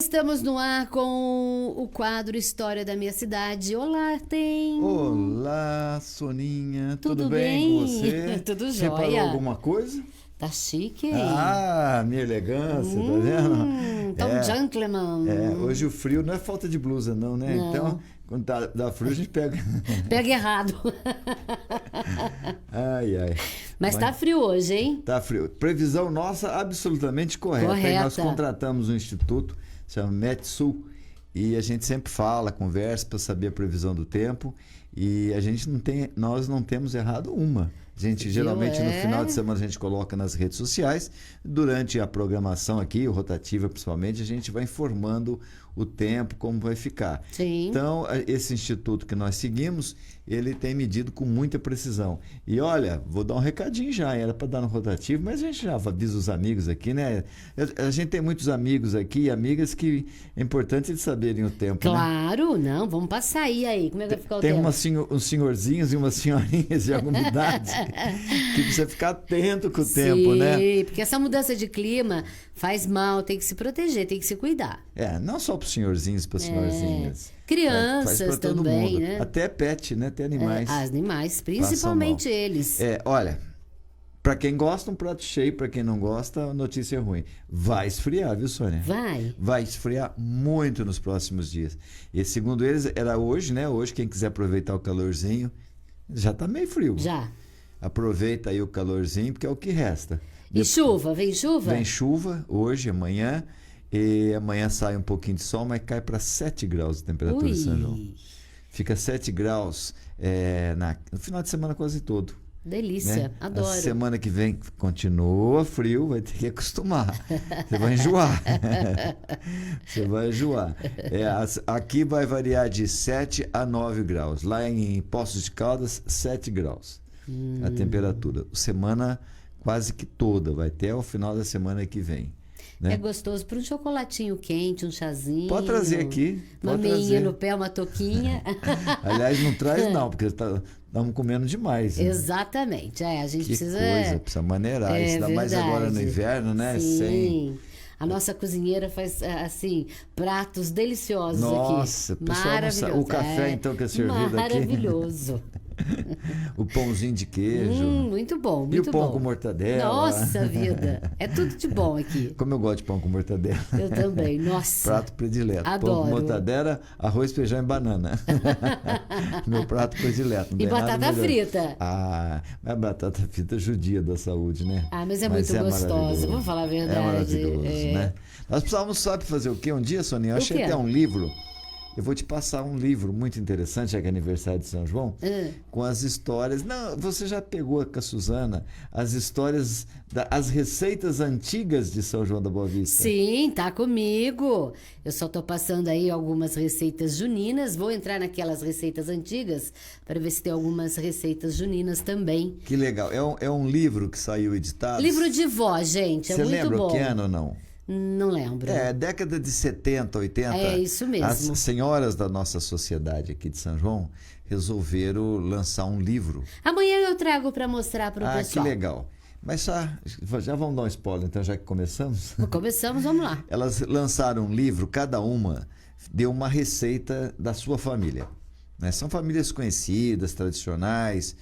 Estamos no ar com o quadro História da Minha Cidade. Olá, tem. Olá, Soninha, tudo bem bem? com você? Tudo Reparou jóia. alguma coisa? Tá chique, hein? Ah, minha elegância, tá vendo? Tão gentleman. Hoje o frio não é falta de blusa, não, né? Não. Então, quando dá frio, a gente pega. Pega errado. Ai, ai. Mas tá frio hoje, hein? Tá frio. Previsão nossa absolutamente correta. Aí nós Correta. contratamos um instituto, chama Metsul, e a gente sempre fala, conversa para saber a previsão do tempo. E nós não temos errado uma. A gente geralmente no final de semana a gente coloca nas redes sociais. Durante a programação aqui, rotativa principalmente, a gente vai informando o tempo, como vai ficar. Sim. Então, esse instituto que nós seguimos, ele tem medido com muita precisão. E olha, vou dar um recadinho já, era para dar no rotativo, mas a gente já avisa os amigos aqui, né? A gente tem muitos amigos aqui e amigas que é importante eles saberem o tempo, né? Claro, não, vamos passar aí. Como é que vai ficar o Tem tempo? uns senhorzinhos e umas senhorinhas de alguma idade que precisa ficar atento com o tempo, né? Sim, porque essa mudança de clima faz mal, tem que se proteger, tem que se cuidar. Não só para os senhorzinhos e para as senhorzinhas. Crianças faz pra todo também, mundo. né? Até pet, né? Até animais. Animais, principalmente eles. Olha, para quem gosta, um prato cheio. Para quem não gosta, a notícia é ruim. Vai esfriar, viu, Sônia? Vai esfriar muito nos próximos dias. E segundo eles, era hoje, né? Hoje, quem quiser aproveitar o calorzinho, já tá meio frio. Já. Aproveita aí o calorzinho, porque é o que resta. E chuva? Vem chuva? Vem chuva hoje, amanhã. E amanhã sai um pouquinho de sol, mas cai para 7 graus a temperatura de São João. Fica 7 graus no final de semana quase todo. Delícia, Né? adoro. A semana que vem continua frio, vai ter que acostumar. Você vai enjoar. Você vai enjoar. Aqui vai variar de 7 a 9 graus. Lá em Poços de Caldas, 7 graus. A temperatura. Semana quase que toda, vai até o final da semana que vem. Né? É gostoso para um chocolatinho quente, um chazinho. Pode trazer aqui. Uma meinha no pé, uma touquinha. Aliás, não traz não, porque estamos comendo demais. Né? Exatamente. A gente precisa maneirar. Ainda mais agora no inverno, né? Sim. A nossa cozinheira faz, assim, pratos deliciosos aqui. Nossa, maravilhoso. O café, então, que é servido maravilhoso. aqui. O pãozinho de queijo. Muito bom, muito bom. E o pão com mortadela. Nossa vida, é tudo de bom aqui. Como eu gosto de pão com mortadela. Eu também, nossa. Prato predileto. Adoro. Pão com mortadela, arroz, feijão e banana. Meu prato predileto. E batata frita. Mas batata frita é judia da saúde, né? Mas é muito gostosa, vamos falar a verdade. É maravilhoso, né? Nós precisávamos, sabe fazer o quê? Um dia, Soninha, eu achei até um livro. Eu vou te passar um livro muito interessante, já que é aniversário de São João, com as histórias. Não, você já pegou com a Suzana as histórias, as receitas antigas de São João da Boa Vista? Sim, tá comigo. Eu só tô passando aí algumas receitas juninas. Vou entrar naquelas receitas antigas para ver se tem algumas receitas juninas também. Que legal. É um livro que saiu editado. Livro de vó, gente. É muito bom. Você lembra o que ano ou não? Não lembro. Década de 70, 80. É isso mesmo. As senhoras da nossa sociedade aqui de São João resolveram lançar um livro. Amanhã eu trago para mostrar para o pessoal. Que legal. Mas já vamos dar um spoiler, então, já que começamos? Começamos, vamos lá. Elas lançaram um livro, cada uma deu uma receita da sua família. Né? São famílias conhecidas, tradicionais.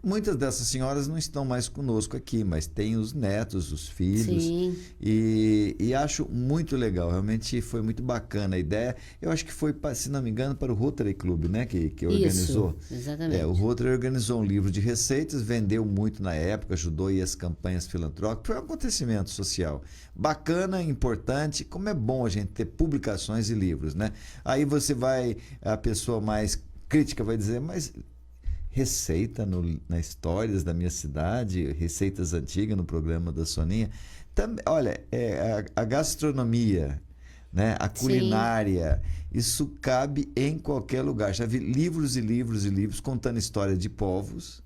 Muitas dessas senhoras não estão mais conosco aqui, mas tem os netos, os filhos. Sim. E acho muito legal, realmente foi muito bacana a ideia. Eu acho que foi, se não me engano, para o Rotary Club, né, que organizou. Isso, exatamente. O Rotary organizou um livro de receitas, vendeu muito na época, ajudou aí as campanhas filantrópicas. Foi um acontecimento social bacana, importante. Como é bom a gente ter publicações e livros, né? Aí a pessoa mais crítica vai dizer, mas receita nas histórias da minha cidade, receitas antigas no programa da Soninha. Olha, a gastronomia, né? A culinária, isso cabe em qualquer lugar. Já vi livros e livros e livros contando história de povos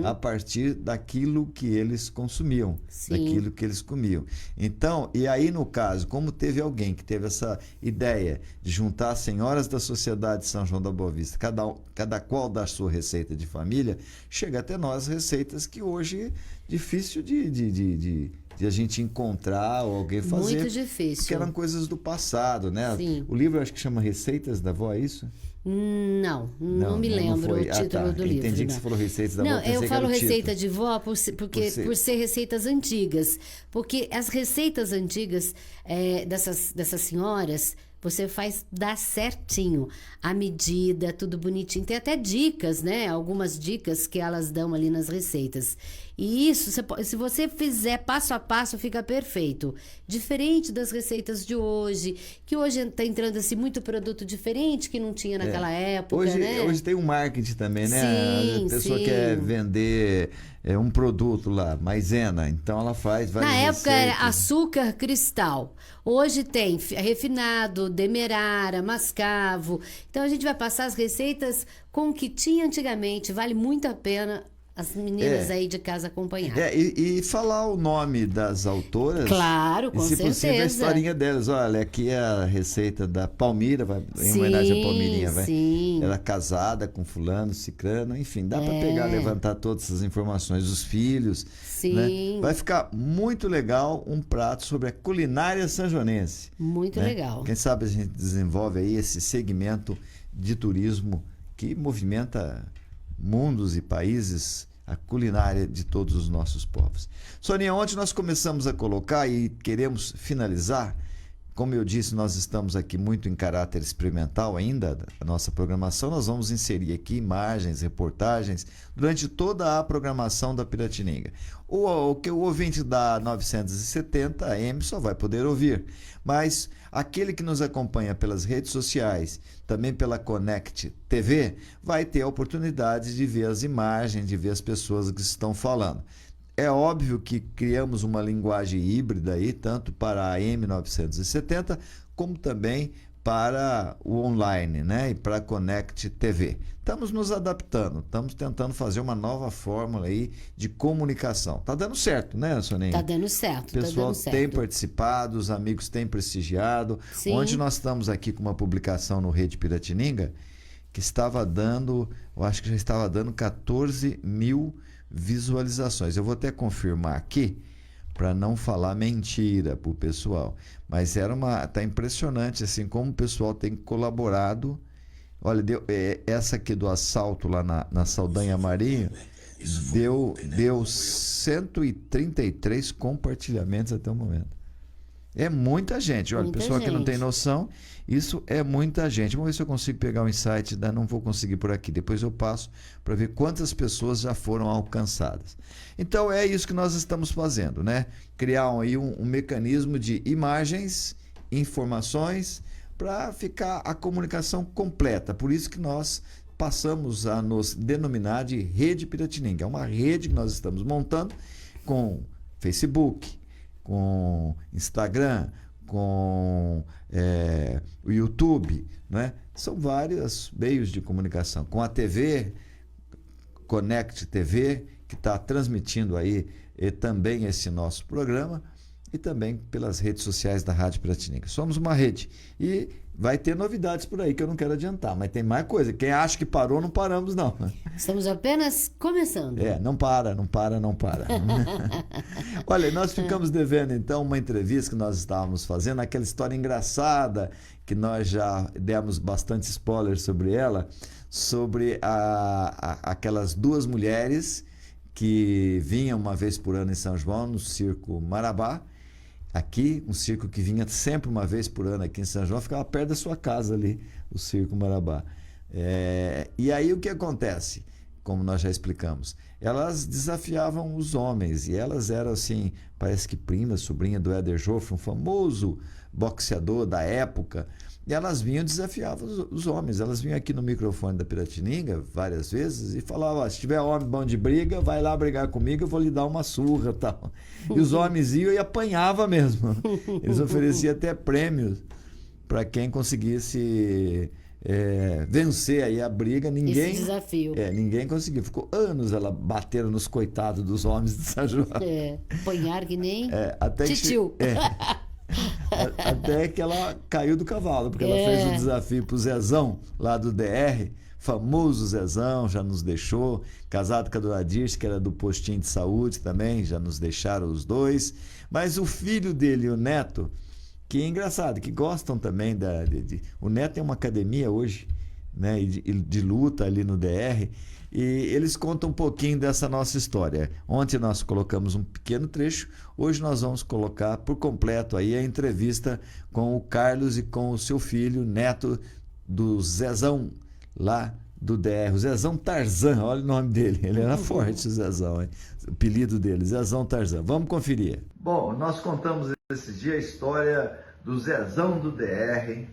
a partir daquilo que eles consumiam, daquilo que eles comiam. Então, e aí no caso, como teve alguém que teve essa ideia de juntar as senhoras da sociedade de São João da Boa Vista, cada qual da sua receita de família, chega até nós receitas que hoje é difícil de de a gente encontrar ou alguém fazer. Muito difícil. Porque eram coisas do passado, né? Sim. O livro acho que chama Receitas da Vó, é isso? Não me lembro o título do livro. Entendi que você falou Receitas da Vó. Não, eu falo receita de vó por ser receitas antigas. Porque as receitas antigas dessas senhoras, você faz dar certinho. A medida, tudo bonitinho. Tem até dicas, né? Algumas dicas que elas dão ali nas receitas. E isso, se você fizer passo a passo, fica perfeito. Diferente das receitas de hoje, que hoje está entrando assim, muito produto diferente que não tinha naquela época, né? Hoje tem um marketing também, né? Sim, a pessoa sim. quer vender um produto lá, maisena, então ela faz várias Na época receitas. era açúcar cristal. Hoje tem refinado, demerara, mascavo. Então a gente vai passar as receitas com o que tinha antigamente. Vale muito a pena as meninas aí de casa acompanharem. E falar o nome das autoras. Claro, com e, se certeza. possível, a historinha delas. Olha, aqui é a receita da Palmira, em homenagem à Palmirinha. Sim. Ela é casada com fulano, cicrano, enfim, dá para pegar, levantar todas essas informações dos filhos. Sim. Né? Vai ficar muito legal um prato sobre a culinária sanjonense. Muito legal. Quem sabe a gente desenvolve aí esse segmento de turismo que movimenta mundos e países, a culinária de todos os nossos povos. Soninha, ontem nós começamos a colocar e queremos finalizar. Como eu disse, nós estamos aqui muito em caráter experimental ainda, a nossa programação. Nós vamos inserir aqui imagens, reportagens, durante toda a programação da Piratininga. O que o ouvinte da 970 AM só vai poder ouvir, mas aquele que nos acompanha pelas redes sociais, também pela Connect TV, vai ter a oportunidade de ver as imagens, de ver as pessoas que estão falando. É óbvio que criamos uma linguagem híbrida aí, tanto para a AM970, como também para o online, né? E para a Connect TV. Estamos nos adaptando, estamos tentando fazer uma nova fórmula aí de comunicação. Tá dando certo, né, Soninha? Tá dando certo, O pessoal tem participado, os amigos têm prestigiado. Sim. Ontem nós estamos aqui com uma publicação no Rede Piratininga que estava dando, eu acho que já estava dando 14 mil visualizações. Eu vou até confirmar aqui para não falar mentira para o pessoal, mas tá impressionante assim como o pessoal tem colaborado. Olha, essa aqui do assalto lá na Saldanha Marinho deu 133 compartilhamentos até o momento. É muita gente. Olha, muita pessoal gente. que não tem noção, isso é muita gente. Vamos ver se eu consigo pegar um insight. Não vou conseguir por aqui. Depois eu passo para ver quantas pessoas já foram alcançadas. Então é isso que nós estamos fazendo, né? Criar aí um mecanismo de imagens, informações, para ficar a comunicação completa. Por isso que nós passamos a nos denominar de Rede Piratininga. É uma rede que nós estamos montando com Facebook, com Instagram, com o YouTube, né? São vários meios de comunicação. Com a TV, Connect TV, que está transmitindo aí também esse nosso programa, e também pelas redes sociais da Rádio Piratininga. Somos uma rede e vai ter novidades por aí que eu não quero adiantar, mas tem mais coisa. Quem acha que parou, não paramos não. Estamos apenas começando. Não para. Olha, nós ficamos devendo então uma entrevista que nós estávamos fazendo, aquela história engraçada que nós já demos bastante spoiler sobre ela, sobre aquelas duas mulheres que vinham uma vez por ano em São João, no Circo Marabá. Aqui, um circo que vinha sempre uma vez por ano aqui em São João, ficava perto da sua casa ali, o Circo Marabá. E aí o que acontece? Como nós já explicamos, elas desafiavam os homens, e elas eram assim, parece que prima, sobrinha do Éder Joffre, um famoso boxeador da época, e elas vinham e desafiavam os homens. Elas vinham aqui no microfone da Piratininga várias vezes e falavam: se tiver homem bom de briga, vai lá brigar comigo, eu vou lhe dar uma surra, tal. E os homens iam e apanhavam mesmo. Eles ofereciam até prêmios para quem conseguisse vencer aí a briga. Ninguém, esse desafio. Ninguém conseguiu. Ficou anos ela batendo nos coitados dos homens de São João. Apanhar que nem até titio. Até que ela caiu do cavalo, porque ela fez o desafio pro Zezão, lá do DR, famoso Zezão, já nos deixou, casado com a Dona Dirce, que era do postinho de saúde também, já nos deixaram os dois. Mas o filho dele e o neto, que é engraçado, que gostam também o neto tem uma academia hoje, né, de luta ali no DR, e eles contam um pouquinho dessa nossa história. Ontem nós colocamos um pequeno trecho, hoje nós vamos colocar por completo aí a entrevista com o Carlos e com o seu filho, neto do Zezão, lá do DR, o Zezão Tarzan, olha o nome dele, ele era forte, o Zezão, hein? O apelido dele, Zezão Tarzan. Vamos conferir. Bom, nós contamos esses dias a história do Zezão do DR,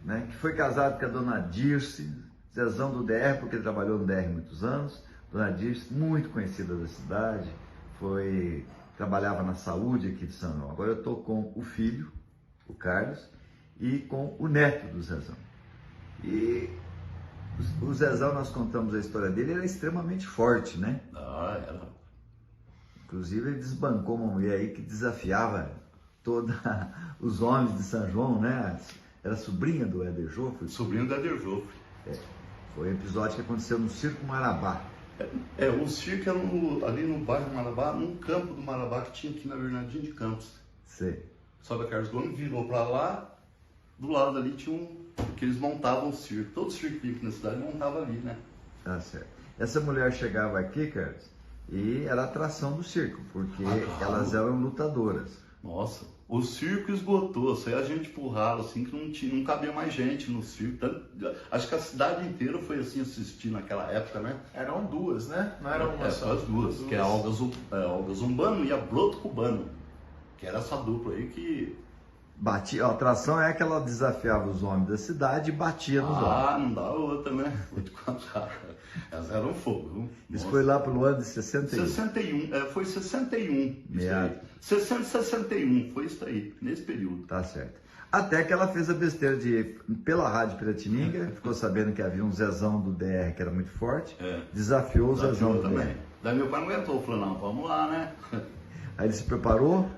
né, que foi casado com a Dona Dirce, Zezão do DR, porque ele trabalhou no DR muitos anos. Dona Dirce, muito conhecida da cidade, trabalhava na saúde aqui de São João. Agora eu estou com o filho, o Carlos, e com o neto do Zezão. E o Zezão, nós contamos a história dele, ele era extremamente forte, né? Ah, era. Inclusive ele desbancou uma mulher aí que desafiava todos os homens de São João, né? Era sobrinha do Éder Joffre. Sobrinho do Éder Joffre. Foi um episódio que aconteceu no Circo Marabá. O circo era ali no bairro Marabá, num campo do Marabá que tinha aqui na Bernardino de Campos. Sei. Sobe a Carlos Gomes, virou pra lá, do lado ali tinha que eles montavam o circo. Todo circo que aqui na cidade montava ali, né? Tá certo. Essa mulher chegava aqui, Carlos, e era a atração do circo, porque elas eram lutadoras. Nossa, o circo esgotou, só a gente empurrava assim que não cabia mais gente no circo. Acho que a cidade inteira foi assim assistir naquela época, né? Eram duas, né? Não era uma só. As duas, que é a Olga Zumbano e a Broto Cubano, que era essa dupla aí que... A atração é que ela desafiava os homens da cidade e batia nos homens. Ah, não dá outra, né? Vou te contar. Elas eram fogo, viu? Isso foi lá pelo ano de 61? 61, foi 61. Meado. 661, foi isso aí, nesse período. Tá certo. Até que ela fez a besteira de ir pela Rádio Piratininga, ficou sabendo que havia um Zezão do DR que era muito forte, desafiou o Zezão também. Daí meu pai não aguentou, falou, não, vamos lá, né? Aí ele se preparou,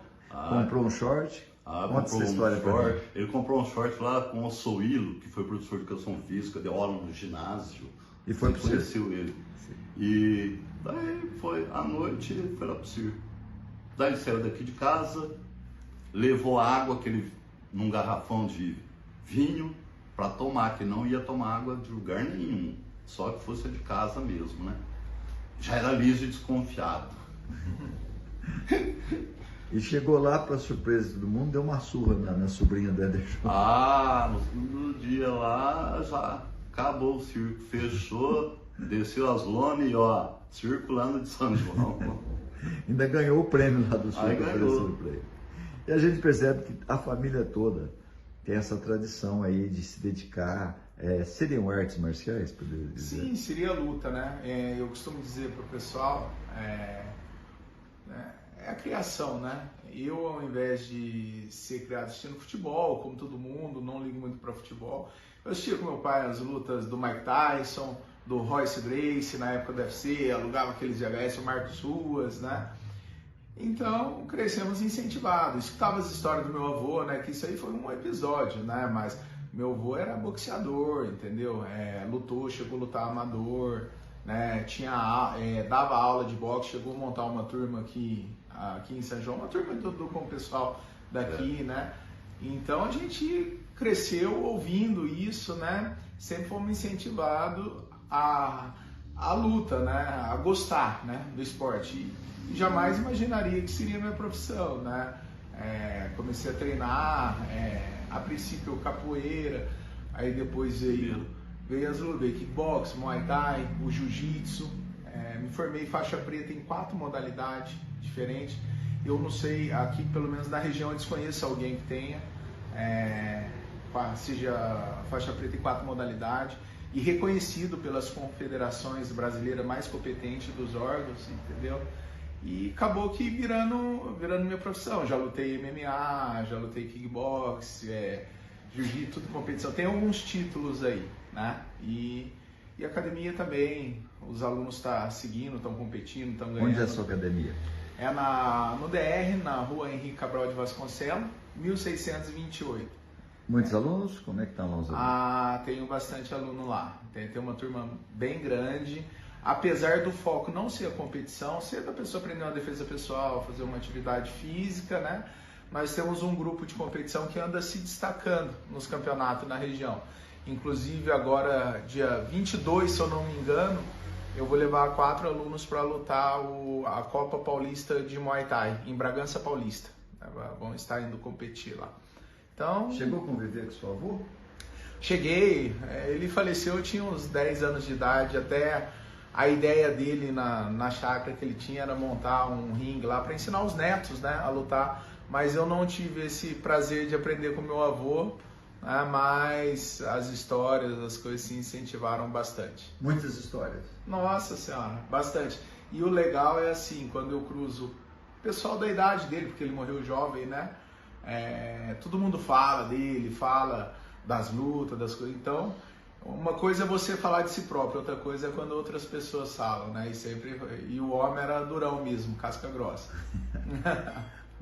comprou um short. Conta essa história pra mim. Ele comprou um short lá com o Souilo, que foi professor de educação física, deu aula no ginásio. E foi pro circo. Conheceu ele. Sim. E daí foi, à noite, ele foi lá pro circo. Daí ele saiu daqui de casa, levou água, num garrafão de vinho, para tomar, que não ia tomar água de lugar nenhum, só que fosse de casa mesmo, né? Já era liso e desconfiado. E chegou lá, para surpresa de todo mundo, deu uma surra na sobrinha do Éder Joffre. No segundo dia lá, já acabou o circo, fechou, desceu as lonas e ó, circulando de São João. Ainda ganhou o prêmio lá do circo. Aí ganhou. E a gente percebe que a família toda tem essa tradição aí de se dedicar. Seriam artes marciais, poderia dizer? Sim, seria luta, né? Eu costumo dizer para o pessoal, é a criação, né? Eu, ao invés de ser criado assistindo futebol, como todo mundo, não ligo muito para futebol. Eu assistia com meu pai as lutas do Mike Tyson, do Royce Gracie, na época do UFC, alugava aqueles VHS, o Marcos Ruas, né? Então, crescemos incentivados. Escutava as histórias do meu avô, né? Que isso aí foi um episódio, né? Mas meu avô era boxeador, entendeu? Lutou, chegou a lutar amador, né? Dava aula de boxe, chegou a montar uma turma aqui em São João, uma turma com o pessoal daqui, né? Então a gente cresceu ouvindo isso, né? Sempre fomos incentivados a luta, né? A gostar, né? Do esporte. E jamais imaginaria que seria minha profissão, né? Comecei a treinar, a princípio capoeira, aí depois veio as lutas, kickbox, muay thai, o jiu-jitsu. Me formei faixa preta em 4 modalidades diferentes. Eu não sei, aqui pelo menos na região eu desconheço alguém que tenha, seja faixa preta em 4 modalidades e reconhecido pelas confederações brasileiras mais competentes dos órgãos, entendeu? E acabou que virando minha profissão. Já lutei MMA, já lutei kickbox, jiu-jitsu, tudo competição. Tem alguns títulos aí, né? E a academia também, os alunos estão seguindo, estão competindo, estão ganhando. Onde é a sua academia? No DR, na rua Henrique Cabral de Vasconcelos, 1628. Muitos alunos? Como é que estão lá os alunos? Tenho bastante aluno lá. Tem uma turma bem grande. Apesar do foco não ser a competição, ser da pessoa aprender uma defesa pessoal, fazer uma atividade física, né? Nós temos um grupo de competição que anda se destacando nos campeonatos na região. Inclusive agora, dia 22, se eu não me engano, eu vou levar 4 alunos para lutar a Copa Paulista de Muay Thai, em Bragança Paulista. Vão estar indo competir lá. Então, chegou a conviver com seu avô? Cheguei. Ele faleceu, eu tinha uns 10 anos de idade. Até a ideia dele na chácara que ele tinha era montar um ringue lá para ensinar os netos, né, a lutar. Mas eu não tive esse prazer de aprender com meu avô, né, mas as histórias, as coisas se incentivaram bastante. Muitas histórias? Nossa Senhora, bastante. E o legal é assim, quando eu cruzo o pessoal da idade dele, porque ele morreu jovem, né? Todo mundo fala dele, fala das lutas, das coisas. Então, uma coisa é você falar de si próprio, outra coisa é quando outras pessoas falam, né? E o homem era durão mesmo, casca grossa.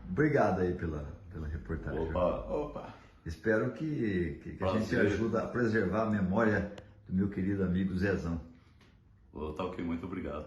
Obrigado aí pela reportagem. Opa. Espero que a gente ajude a preservar a memória do meu querido amigo Zezão. Tá ok, muito obrigado.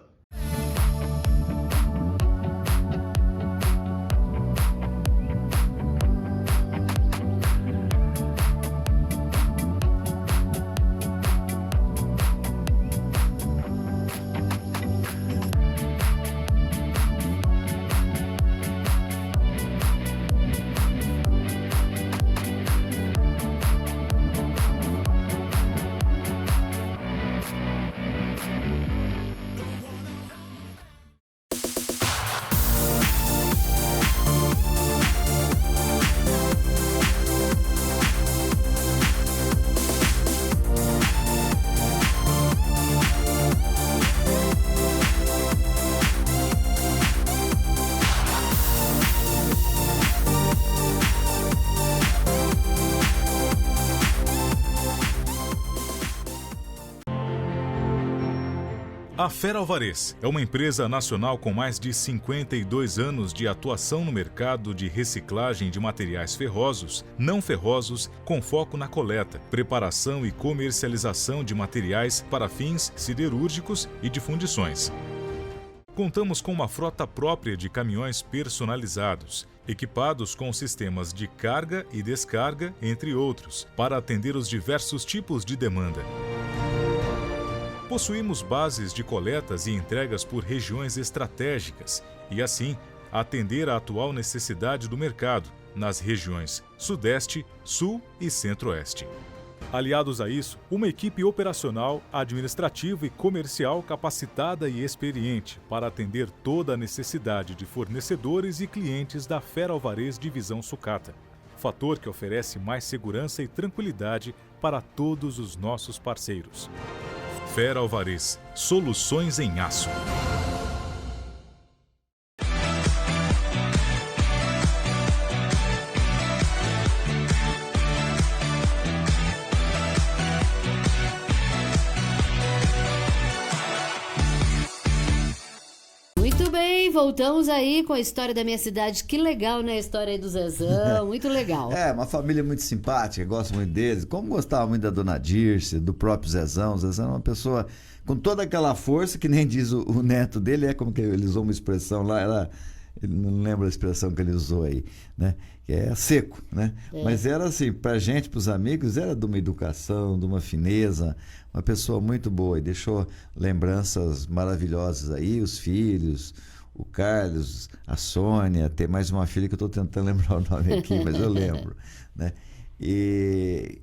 A Fera Alvarez é uma empresa nacional com mais de 52 anos de atuação no mercado de reciclagem de materiais ferrosos, não ferrosos, com foco na coleta, preparação e comercialização de materiais para fins siderúrgicos e de fundições. Contamos com uma frota própria de caminhões personalizados, equipados com sistemas de carga e descarga, entre outros, para atender os diversos tipos de demanda. Possuímos bases de coletas e entregas por regiões estratégicas e, assim, atender à atual necessidade do mercado nas regiões Sudeste, Sul e Centro-Oeste. Aliados a isso, uma equipe operacional, administrativa e comercial capacitada e experiente para atender toda a necessidade de fornecedores e clientes da Fera Alvarez Divisão Sucata. Fator que oferece mais segurança e tranquilidade para todos os nossos parceiros. Fera Alvarez, soluções em aço. Muito bem, voltamos aí com a história da minha cidade. Que legal, né? A história aí do Zezão, muito legal. Uma família muito simpática, gosto muito deles. Como gostava muito da dona Dirce, do próprio Zezão. O Zezão é uma pessoa com toda aquela força, que nem diz o neto dele, como que ele usou uma expressão lá, ele não lembra a expressão que ele usou aí, né? Que é seco, né? Mas era assim, pra gente, pros amigos, era de uma educação, de uma fineza, uma pessoa muito boa, e deixou lembranças maravilhosas aí, os filhos, o Carlos, a Sônia, tem mais uma filha que eu estou tentando lembrar o nome aqui, mas eu lembro, né? E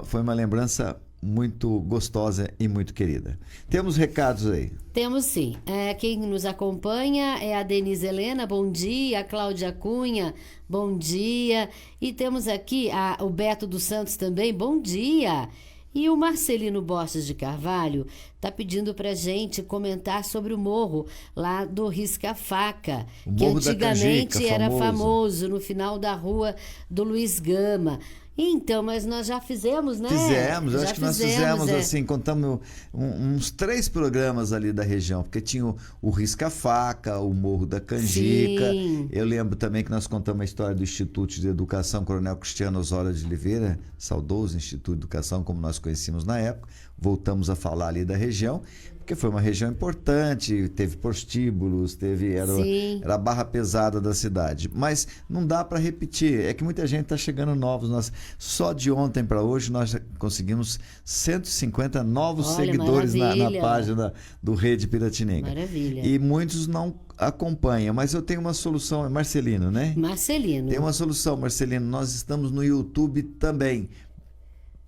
foi uma lembrança muito gostosa e muito querida. Temos recados aí? Temos sim. Quem nos acompanha é a Denise Helena, bom dia. A Cláudia Cunha, bom dia. E temos aqui o Beto dos Santos também, bom dia. E o Marcelino Borges de Carvalho está pedindo para gente comentar sobre o morro lá do Risca-Faca, que antigamente era famoso no final da rua do Luiz Gama. Então, mas nós já fizemos, né? Fizemos, eu já acho que nós fizemos assim, contamos uns 3 programas ali da região, porque tinha o Risca-Faca, o Morro da Canjica. Sim. Eu lembro também que nós contamos a história do Instituto de Educação Coronel Cristiano Osório de Oliveira, saudoso Instituto de Educação, como nós conhecíamos na época. Voltamos a falar ali da região, porque foi uma região importante, teve prostíbulos, era a barra pesada da cidade. Mas não dá para repetir, é que muita gente está chegando novos. Só de ontem para hoje nós conseguimos 150 novos seguidores na página do Rede Piratininga. Maravilha. E muitos não acompanham, mas eu tenho uma solução, é Marcelino, né? Marcelino. Tem uma solução, Marcelino, nós estamos no YouTube também.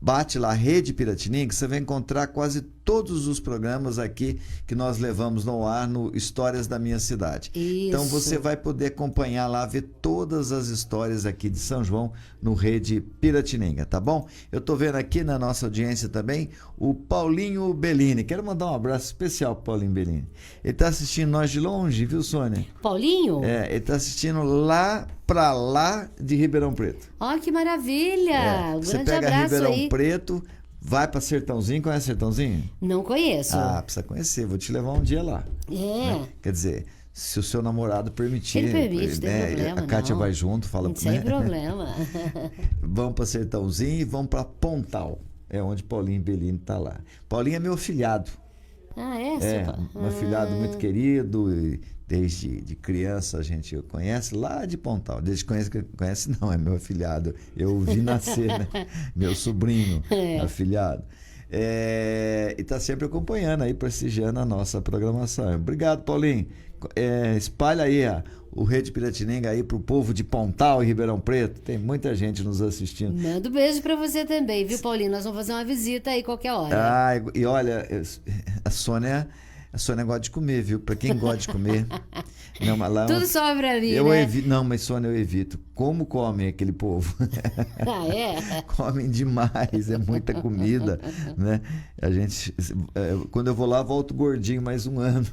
Bate lá, Rede Piratininga, você vai encontrar quase todos os programas aqui que nós levamos no ar no Histórias da Minha Cidade. Isso. Então você vai poder acompanhar lá, ver todas as histórias aqui de São João no Rede Piratininga, tá bom? Eu tô vendo aqui na nossa audiência também o Paulinho Bellini. Quero mandar um abraço especial pro Paulinho Bellini. Ele tá assistindo nós de longe, viu, Sônia? Paulinho? Ele tá assistindo lá pra lá de Ribeirão Preto. Ó, que maravilha! Um Você grande pega abraço Ribeirão aí. Preto, vai pra Sertãozinho, conhece Sertãozinho? Não conheço. Precisa conhecer, vou te levar um dia lá. É. Quer dizer, se o seu namorado permitir, Ele permite, tem problema, a Kátia não. vai junto, fala Sem problema. Vamos para Sertãozinho e vamos para Pontal, é onde Paulinho Bellini está lá. Paulinho é meu afilhado. Ah, é? Um afilhado muito querido, e desde de criança a gente conhece lá de Pontal. Desde que conhece não, é meu afilhado. Eu vi nascer, né? Meu sobrinho afilhado. E está sempre acompanhando aí, prestigiando a nossa programação. Obrigado, Paulinho. Espalha aí o Rede Piratininga aí pro povo de Pontal e Ribeirão Preto. Tem muita gente nos assistindo. Manda um beijo pra você também, viu, Paulinho? Nós vamos fazer uma visita aí qualquer hora. E olha, a Sônia gosta de comer, viu? Pra quem gosta de comer. Não, mas lá Tudo sobra pra mim, né? Não, mas Sônia, eu evito. Como comem aquele povo? Ah, é? Comem demais, é muita comida, né? A gente, quando eu vou lá, volto gordinho mais um ano.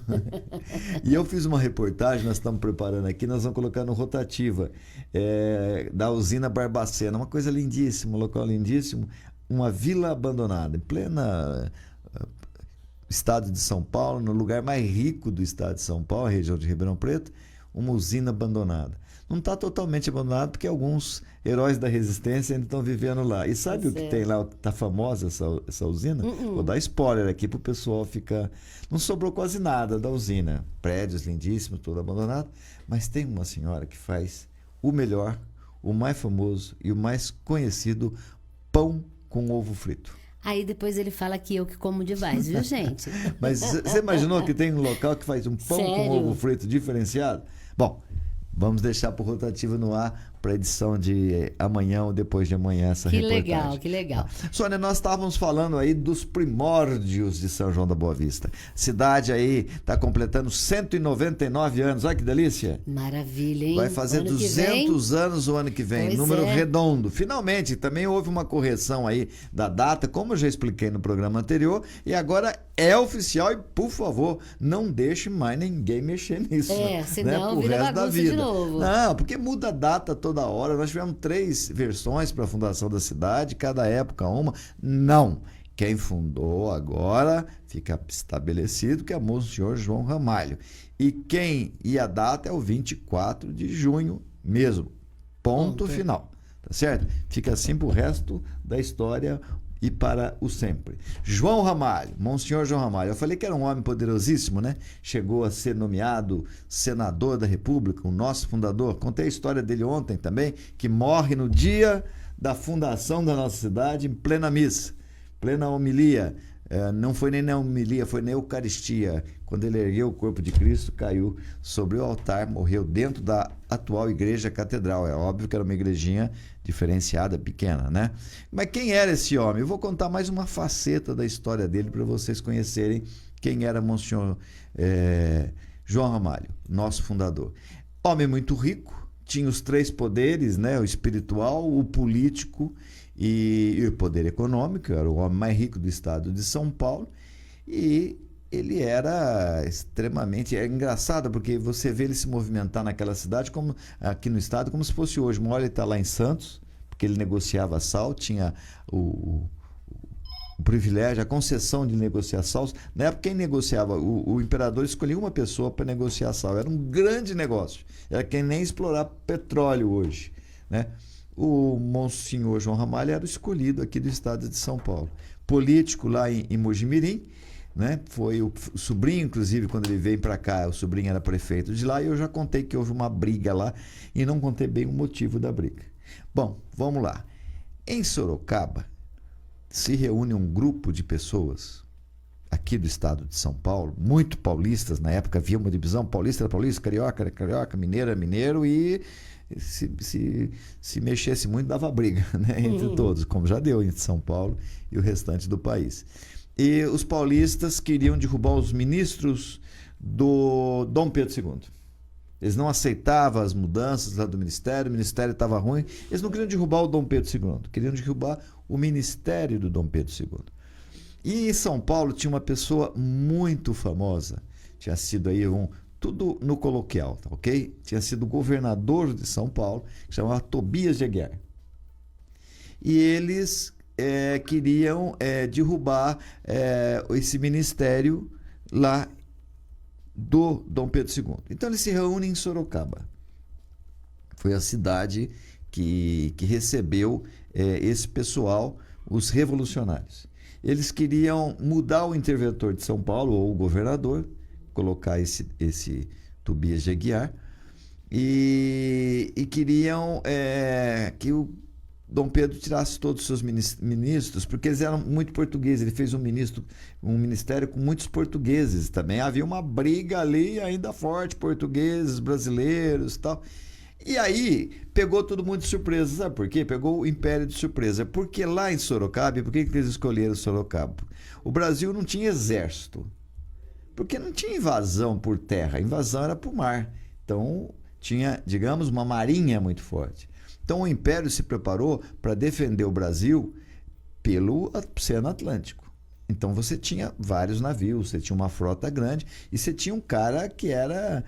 E eu fiz uma reportagem, nós estamos preparando aqui, nós vamos colocar no Rotativa, da usina Barbacena, uma coisa lindíssima, um local lindíssimo, uma vila abandonada, em plena estado de São Paulo, no lugar mais rico do estado de São Paulo, a região de Ribeirão Preto, uma usina abandonada. Não está totalmente abandonado porque alguns heróis da resistência ainda estão vivendo lá. E sabe o que tem lá? Está famosa essa usina? Vou dar spoiler aqui para o pessoal ficar... Não sobrou quase nada da usina. Prédios lindíssimos, tudo abandonado. Mas tem uma senhora que faz o melhor, o mais famoso e o mais conhecido pão com ovo frito. Aí depois ele fala que eu que como demais, viu, gente? Mas você imaginou que tem um local que faz um pão com ovo frito diferenciado? Bom, vamos deixar para o Rotativo no ar para a edição de amanhã ou depois de amanhã essa reportagem. Que legal. Sônia, nós estávamos falando aí dos primórdios de São João da Boa Vista. Cidade aí está completando 199 anos. Olha que delícia. Maravilha, hein? Vai fazer 200 anos o ano que vem. Pois número redondo. Finalmente, também houve uma correção aí da data, como eu já expliquei no programa anterior, e agora é oficial e, por favor, não deixe mais ninguém mexer nisso. Senão vira bagunça de novo. Não, porque muda a data toda hora. Nós tivemos 3 versões para a fundação da cidade, cada época uma. Não. Quem fundou agora fica estabelecido que é Monsenhor João Ramalho. E a data é o 24 de junho mesmo. Ponto final. Tá certo? Fica assim pro resto da história e para o sempre. João Ramalho, Monsenhor João Ramalho. Eu falei que era um homem poderosíssimo, né? Chegou a ser nomeado senador da República, o nosso fundador. Contei a história dele ontem também, que morre no dia da fundação da nossa cidade, em plena missa, plena homilia. Não foi nem na homilia, foi na Eucaristia. Quando ele ergueu o corpo de Cristo, caiu sobre o altar, morreu dentro da atual igreja catedral. É óbvio que era uma igrejinha diferenciada, pequena, né? Mas quem era esse homem? Eu vou contar mais uma faceta da história dele para vocês conhecerem quem era Monsenhor João Ramalho, nosso fundador. Homem muito rico, tinha os 3 poderes, né? O espiritual, o político e o poder econômico. Era o homem mais rico do estado de São Paulo e ele era extremamente... É engraçado porque você vê ele se movimentar naquela cidade, como aqui no estado, como se fosse hoje. Uma hora ele está lá em Santos, porque ele negociava sal, tinha o privilégio, a concessão de negociar sal. Na época, quem negociava, o imperador escolhia uma pessoa para negociar sal. Era um grande negócio. Era que nem explorar petróleo hoje, né? O Monsenhor João Ramalho era o escolhido aqui do estado de São Paulo. Político lá em Mojimirim, né? Foi o sobrinho, inclusive, quando ele veio para cá, o sobrinho era prefeito de lá, e eu já contei que houve uma briga lá e não contei bem o motivo da briga. Bom, vamos lá. Em Sorocaba, se reúne um grupo de pessoas aqui do estado de São Paulo, muito paulistas. Na época havia uma divisão: paulista era paulista, carioca era carioca, mineiro era mineiro, e se mexesse muito dava briga, né, entre todos, como já deu entre São Paulo e o restante do país. E os paulistas queriam derrubar os ministros do Dom Pedro II. Eles não aceitavam as mudanças lá do ministério, o ministério estava ruim. Eles não queriam derrubar o Dom Pedro II, queriam derrubar o ministério do Dom Pedro II. E em São Paulo tinha uma pessoa muito famosa, tinha sido aí tudo no coloquial, tá, ok? Tinha sido governador de São Paulo, que chamava Tobias de Aguiar. E eles queriam derrubar esse ministério lá do Dom Pedro II. Então eles se reúnem em Sorocaba. Foi a cidade que recebeu esse pessoal, os revolucionários. Eles queriam mudar o interventor de São Paulo, ou o governador, colocar esse Tobias de Aguiar, e queriam que o Dom Pedro tirasse todos os seus ministros, porque eles eram muito portugueses. Ele fez um ministério com muitos portugueses também. Havia uma briga ali ainda forte, portugueses, brasileiros e tal. E aí pegou todo mundo de surpresa. Sabe por quê? Pegou o Império de surpresa. Porque lá em Sorocaba, por que eles escolheram Sorocaba? O Brasil não tinha exército, porque não tinha invasão por terra, a invasão era por mar. Então tinha, digamos, uma marinha muito forte. Então o Império se preparou para defender o Brasil pelo Oceano Atlântico. Então você tinha vários navios, você tinha uma frota grande, e você tinha um cara que era,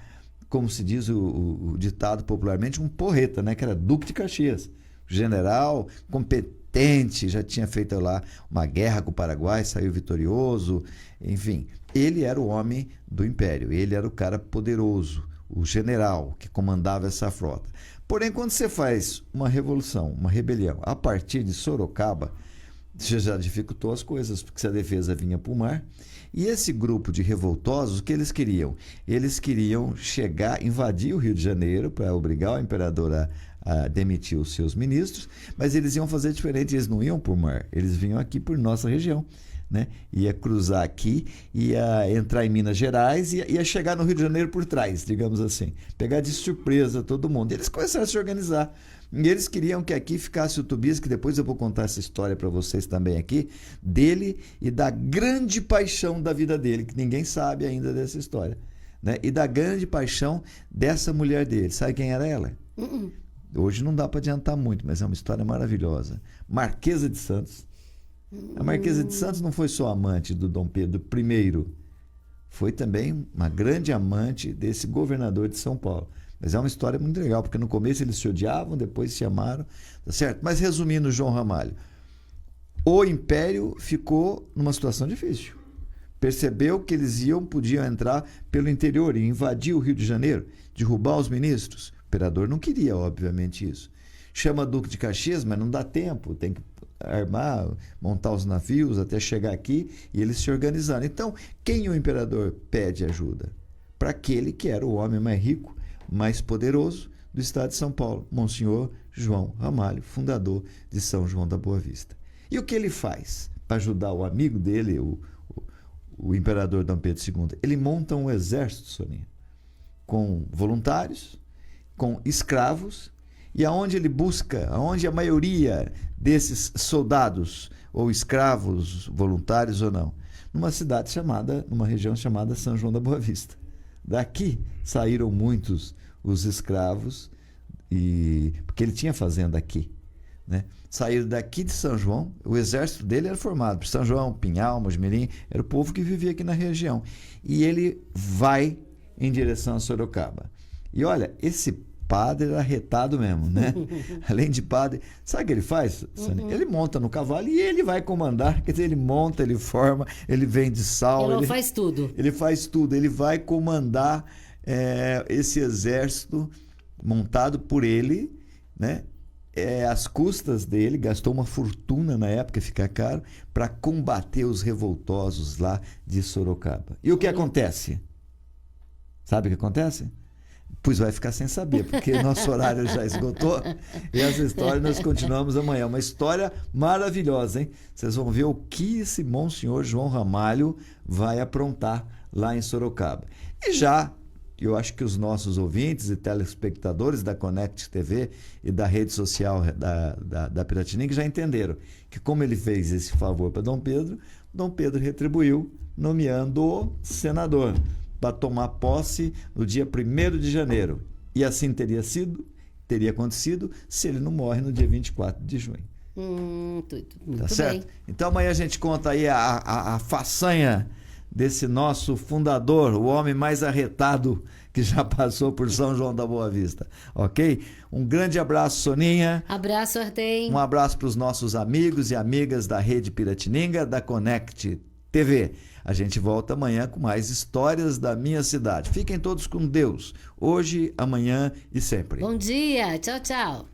como se diz o ditado popularmente, um porreta, né? Que era Duque de Caxias, general competente, já tinha feito lá uma guerra com o Paraguai, saiu vitorioso, enfim. Ele era o homem do Império, ele era o cara poderoso, o general que comandava essa frota. Porém, quando você faz uma revolução, uma rebelião, a partir de Sorocaba, você já dificultou as coisas, porque se a defesa vinha para o mar. E esse grupo de revoltosos, o que eles queriam? Eles queriam chegar, invadir o Rio de Janeiro para obrigar o imperador a demitir os seus ministros, mas eles iam fazer diferente, eles não iam por mar, eles vinham aqui por nossa região, né? Ia cruzar aqui, ia entrar em Minas Gerais e ia chegar no Rio de Janeiro por trás, digamos assim, pegar de surpresa todo mundo. E eles começaram a se organizar. E eles queriam que aqui ficasse o Tobias, que depois eu vou contar essa história para vocês também aqui, dele e da grande paixão da vida dele, que ninguém sabe ainda dessa história, né? E da grande paixão dessa mulher dele. Sabe quem era ela? Hoje não dá para adiantar muito, mas é uma história maravilhosa. Marquesa de Santos. A Marquesa de Santos não foi só amante do Dom Pedro I, foi também uma grande amante desse governador de São Paulo. Mas é uma história muito legal, porque no começo eles se odiavam, depois se amaram, tá certo? Mas resumindo, João Ramalho, o Império ficou numa situação difícil. Percebeu que eles podiam entrar pelo interior e invadir o Rio de Janeiro, derrubar os ministros. O imperador não queria, obviamente, isso. Chama Duque de Caxias, mas não dá tempo, tem que armar, montar os navios até chegar aqui, e eles se organizaram. Então, quem o imperador pede ajuda? Para aquele que era o homem mais rico, mais poderoso do estado de São Paulo, Monsenhor João Ramalho, fundador de São João da Boa Vista. E o que ele faz para ajudar o amigo dele, o imperador Dom Pedro II? Ele monta um exército, Soninha, com voluntários, com escravos, e aonde ele busca, aonde a maioria desses soldados ou escravos, voluntários ou não, numa região chamada São João da Boa Vista. Daqui saíram muitos os escravos, porque ele tinha fazenda aqui, né? Saíram daqui de São João, o exército dele era formado por São João, Pinhal, Mojimirim, era o povo que vivia aqui na região. E ele vai em direção a Sorocaba. E olha, esse padre era arretado mesmo, né? Além de padre, sabe o que ele faz, Sônia? Ele monta no cavalo e ele vai comandar, quer dizer, ele monta, ele forma, ele vende sal. Ele faz tudo. Ele faz tudo, ele vai comandar esse exército montado por ele, né? Às custas dele, gastou uma fortuna na época, fica caro, para combater os revoltosos lá de Sorocaba. E o que acontece? Sabe o que acontece? Pois vai ficar sem saber, porque nosso horário já esgotou e essa história nós continuamos amanhã. Uma história maravilhosa, hein? Vocês vão ver o que esse Monsenhor João Ramalho vai aprontar lá em Sorocaba. E já, eu acho que os nossos ouvintes e telespectadores da Connect TV e da rede social da Piratininga já entenderam que, como ele fez esse favor para Dom Pedro retribuiu nomeando-o senador para tomar posse no dia 1º de janeiro. E assim teria acontecido se ele não morre no dia 24 de junho. Muito tá certo? Bem. Então amanhã a gente conta aí a façanha desse nosso fundador, o homem mais arretado que já passou por São João da Boa Vista, ok? Um grande abraço, Soninha. Abraço, Artem. Um abraço para os nossos amigos e amigas da Rede Piratininga, da Connect TV. A gente volta amanhã com mais histórias da minha cidade. Fiquem todos com Deus, hoje, amanhã e sempre. Bom dia, tchau, tchau.